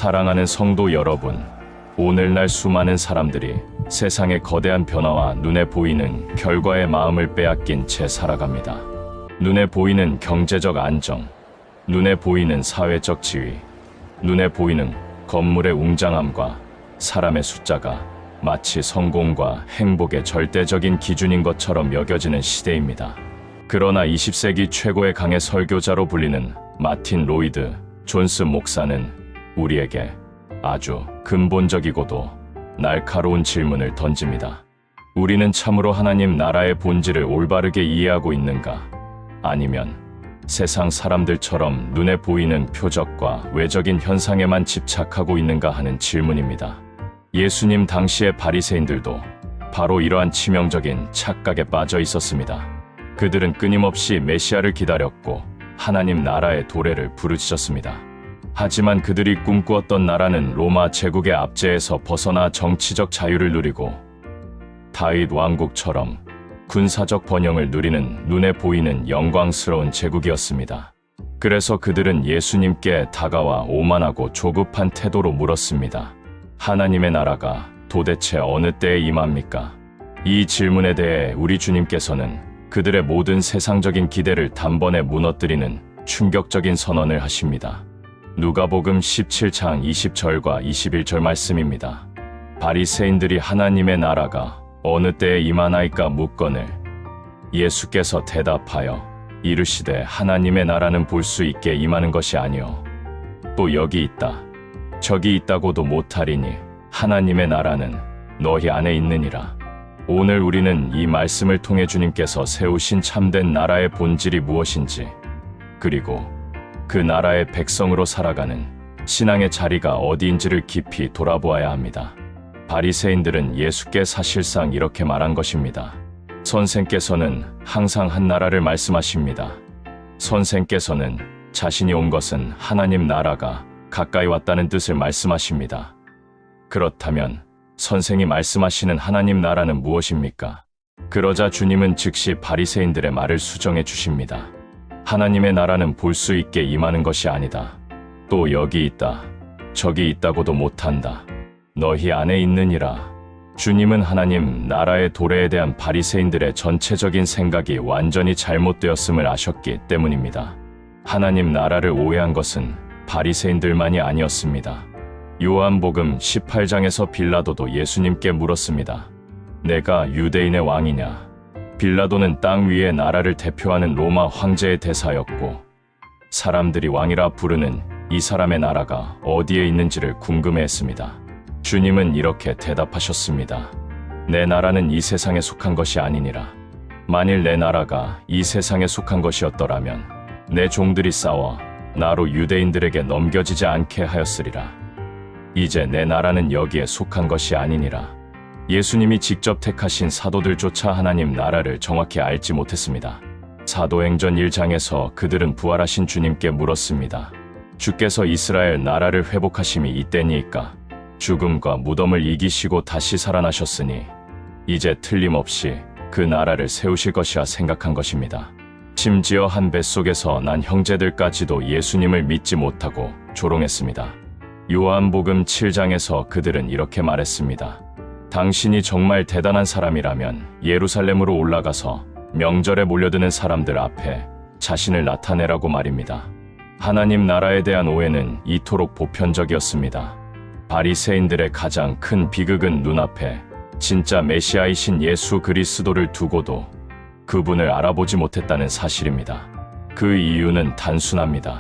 사랑하는 성도 여러분, 오늘날 수많은 사람들이 세상의 거대한 변화와 눈에 보이는 결과에 마음을 빼앗긴 채 살아갑니다. 눈에 보이는 경제적 안정, 눈에 보이는 사회적 지위, 눈에 보이는 건물의 웅장함과 사람의 숫자가 마치 성공과 행복의 절대적인 기준인 것처럼 여겨지는 시대입니다. 그러나 20세기 최고의 강해 설교자로 불리는 마틴 로이드 존스 목사는 우리에게 아주 근본적이고도 날카로운 질문을 던집니다. 우리는 참으로 하나님 나라의 본질을 올바르게 이해하고 있는가? 아니면 세상 사람들처럼 눈에 보이는 표적과 외적인 현상에만 집착하고 있는가 하는 질문입니다. 예수님 당시의 바리새인들도 바로 이러한 치명적인 착각에 빠져 있었습니다. 그들은 끊임없이 메시아를 기다렸고 하나님 나라의 도래를 부르짖었습니다. 하지만 그들이 꿈꾸었던 나라는 로마 제국의 압제에서 벗어나 정치적 자유를 누리고 다윗 왕국처럼 군사적 번영을 누리는 눈에 보이는 영광스러운 제국이었습니다. 그래서 그들은 예수님께 다가와 오만하고 조급한 태도로 물었습니다. 하나님의 나라가 도대체 어느 때에 임합니까? 이 질문에 대해 우리 주님께서는 그들의 모든 세상적인 기대를 단번에 무너뜨리는 충격적인 선언을 하십니다. 누가복음 17장 20절과 21절 말씀입니다. 바리새인들이 하나님의 나라가 어느 때에 임하나이까 묻거늘 예수께서 대답하여 이르시되 하나님의 나라는 볼 수 있게 임하는 것이 아니요 또 여기 있다 저기 있다고도 못하리니 하나님의 나라는 너희 안에 있느니라. 오늘 우리는 이 말씀을 통해 주님께서 세우신 참된 나라의 본질이 무엇인지 그리고 그 나라의 백성으로 살아가는 신앙의 자리가 어디인지를 깊이 돌아보아야 합니다. 바리새인들은 예수께 사실상 이렇게 말한 것입니다. 선생께서는 항상 한 나라를 말씀하십니다. 선생께서는 자신이 온 것은 하나님 나라가 가까이 왔다는 뜻을 말씀하십니다. 그렇다면 선생이 말씀하시는 하나님 나라는 무엇입니까? 그러자 주님은 즉시 바리새인들의 말을 수정해 주십니다. 하나님의 나라는 볼 수 있게 임하는 것이 아니다. 또 여기 있다. 저기 있다고도 못한다. 너희 안에 있느니라. 주님은 하나님 나라의 도래에 대한 바리새인들의 전체적인 생각이 완전히 잘못되었음을 아셨기 때문입니다. 하나님 나라를 오해한 것은 바리새인들만이 아니었습니다. 요한복음 18장에서 빌라도도 예수님께 물었습니다. 내가 유대인의 왕이냐? 빌라도는 땅 위의 나라를 대표하는 로마 황제의 대사였고 사람들이 왕이라 부르는 이 사람의 나라가 어디에 있는지를 궁금해했습니다. 주님은 이렇게 대답하셨습니다. 내 나라는 이 세상에 속한 것이 아니니라. 만일 내 나라가 이 세상에 속한 것이었더라면 내 종들이 싸워 나로 유대인들에게 넘겨지지 않게 하였으리라. 이제 내 나라는 여기에 속한 것이 아니니라. 예수님이 직접 택하신 사도들조차 하나님 나라를 정확히 알지 못했습니다. 사도행전 1장에서 그들은 부활하신 주님께 물었습니다. 주께서 이스라엘 나라를 회복하심이 이때니이까? 죽음과 무덤을 이기시고 다시 살아나셨으니 이제 틀림없이 그 나라를 세우실 것이라 생각한 것입니다. 심지어 한 뱃속에서 난 형제들까지도 예수님을 믿지 못하고 조롱했습니다. 요한복음 7장에서 그들은 이렇게 말했습니다. 당신이 정말 대단한 사람이라면 예루살렘으로 올라가서 명절에 몰려드는 사람들 앞에 자신을 나타내라고 말입니다. 하나님 나라에 대한 오해는 이토록 보편적이었습니다. 바리새인들의 가장 큰 비극은 눈앞에 진짜 메시아이신 예수 그리스도를 두고도 그분을 알아보지 못했다는 사실입니다. 그 이유는 단순합니다.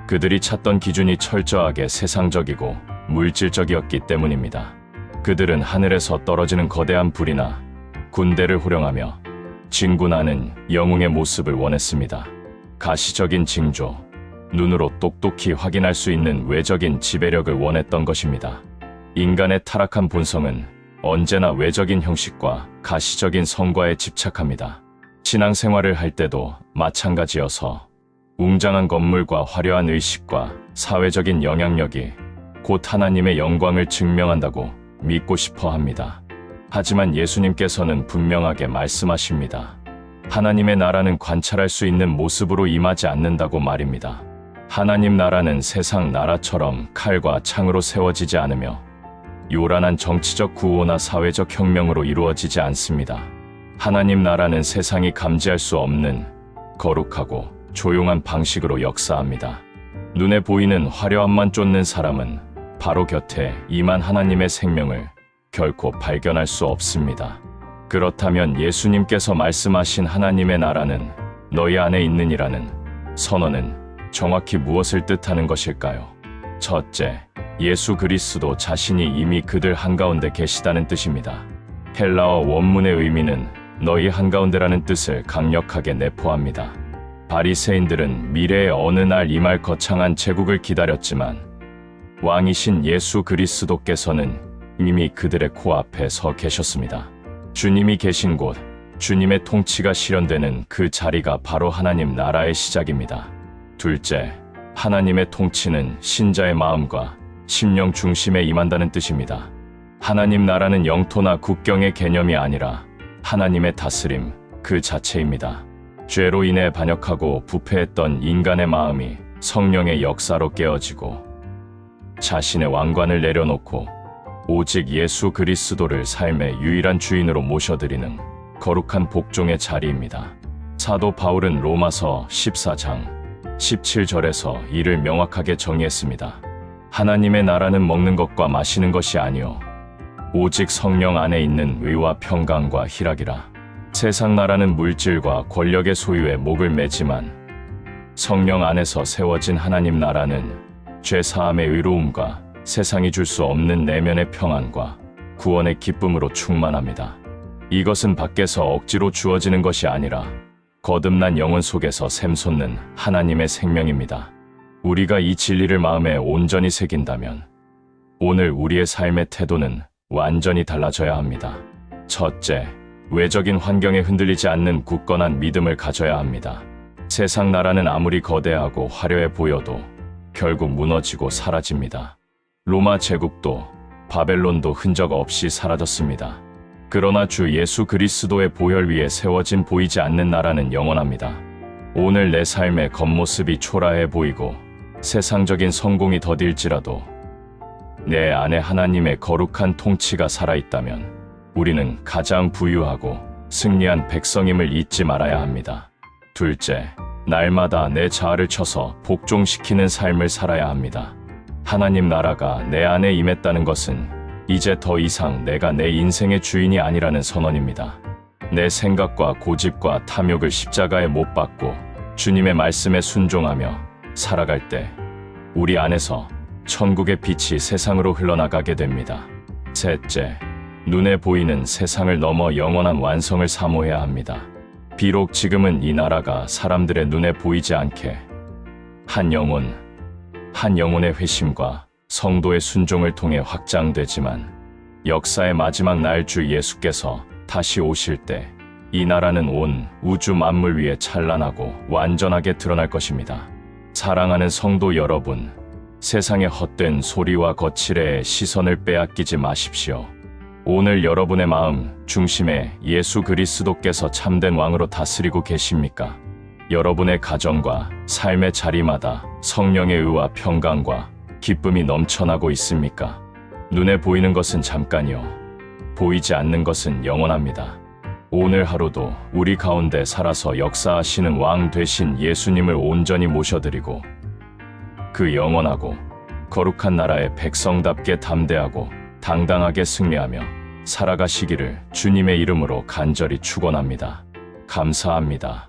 그들이 찾던 기준이 철저하게 세상적이고 물질적이었기 때문입니다. 그들은 하늘에서 떨어지는 거대한 불이나 군대를 호령하며 진군하는 영웅의 모습을 원했습니다. 가시적인 징조, 눈으로 똑똑히 확인할 수 있는 외적인 지배력을 원했던 것입니다. 인간의 타락한 본성은 언제나 외적인 형식과 가시적인 성과에 집착합니다. 신앙생활을 할 때도 마찬가지여서 웅장한 건물과 화려한 의식과 사회적인 영향력이 곧 하나님의 영광을 증명한다고 믿고 싶어 합니다. 하지만 예수님께서는 분명하게 말씀하십니다. 하나님의 나라는 관찰할 수 있는 모습으로 임하지 않는다고 말입니다. 하나님 나라는 세상 나라처럼 칼과 창으로 세워지지 않으며 요란한 정치적 구호나 사회적 혁명으로 이루어지지 않습니다. 하나님 나라는 세상이 감지할 수 없는 거룩하고 조용한 방식으로 역사합니다. 눈에 보이는 화려함만 쫓는 사람은 바로 곁에 임한 하나님의 생명을 결코 발견할 수 없습니다. 그렇다면 예수님께서 말씀하신 하나님의 나라는 너희 안에 있느니라는 선언은 정확히 무엇을 뜻하는 것일까요? 첫째, 예수 그리스도 자신이 이미 그들 한가운데 계시다는 뜻입니다. 헬라어 원문의 의미는 너희 한가운데라는 뜻을 강력하게 내포합니다. 바리새인들은 미래의 어느 날 임할 거창한 제국을 기다렸지만 왕이신 예수 그리스도께서는 이미 그들의 코앞에 서 계셨습니다. 주님이 계신 곳, 주님의 통치가 실현되는 그 자리가 바로 하나님 나라의 시작입니다. 둘째, 하나님의 통치는 신자의 마음과 심령 중심에 임한다는 뜻입니다. 하나님 나라는 영토나 국경의 개념이 아니라 하나님의 다스림 그 자체입니다. 죄로 인해 반역하고 부패했던 인간의 마음이 성령의 역사로 깨어지고 자신의 왕관을 내려놓고 오직 예수 그리스도를 삶의 유일한 주인으로 모셔드리는 거룩한 복종의 자리입니다. 사도 바울은 로마서 14장 17절에서 이를 명확하게 정의했습니다. 하나님의 나라는 먹는 것과 마시는 것이 아니요 오직 성령 안에 있는 의와 평강과 희락이라. 세상 나라는 물질과 권력의 소유에 목을 매지만 성령 안에서 세워진 하나님 나라는 죄사함의 의로움과 세상이 줄 수 없는 내면의 평안과 구원의 기쁨으로 충만합니다. 이것은 밖에서 억지로 주어지는 것이 아니라 거듭난 영혼 속에서 샘솟는 하나님의 생명입니다. 우리가 이 진리를 마음에 온전히 새긴다면 오늘 우리의 삶의 태도는 완전히 달라져야 합니다. 첫째, 외적인 환경에 흔들리지 않는 굳건한 믿음을 가져야 합니다. 세상 나라는 아무리 거대하고 화려해 보여도 결국 무너지고 사라집니다. 로마 제국도 바벨론도 흔적 없이 사라졌습니다. 그러나 주 예수 그리스도의 보혈 위에 세워진 보이지 않는 나라는 영원합니다. 오늘 내 삶의 겉모습이 초라해 보이고 세상적인 성공이 더딜지라도 내 안에 하나님의 거룩한 통치가 살아있다면 우리는 가장 부유하고 승리한 백성임을 잊지 말아야 합니다. 둘째, 날마다 내 자아를 쳐서 복종시키는 삶을 살아야 합니다. 하나님 나라가 내 안에 임했다는 것은 이제 더 이상 내가 내 인생의 주인이 아니라는 선언입니다. 내 생각과 고집과 탐욕을 십자가에 못 박고 주님의 말씀에 순종하며 살아갈 때 우리 안에서 천국의 빛이 세상으로 흘러나가게 됩니다. 셋째, 눈에 보이는 세상을 넘어 영원한 완성을 사모해야 합니다. 비록 지금은 이 나라가 사람들의 눈에 보이지 않게 한 영혼의 회심과 성도의 순종을 통해 확장되지만 역사의 마지막 날 주 예수께서 다시 오실 때 이 나라는 온 우주 만물 위에 찬란하고 완전하게 드러날 것입니다. 사랑하는 성도 여러분, 세상의 헛된 소리와 거칠의 시선을 빼앗기지 마십시오. 오늘 여러분의 마음 중심에 예수 그리스도께서 참된 왕으로 다스리고 계십니까? 여러분의 가정과 삶의 자리마다 성령의 의와 평강과 기쁨이 넘쳐나고 있습니까? 눈에 보이는 것은 잠깐이요, 보이지 않는 것은 영원합니다. 오늘 하루도 우리 가운데 살아서 역사하시는 왕 되신 예수님을 온전히 모셔드리고 그 영원하고 거룩한 나라의 백성답게 담대하고 당당하게 승리하며 살아가시기를 주님의 이름으로 간절히 축원합니다. 감사합니다.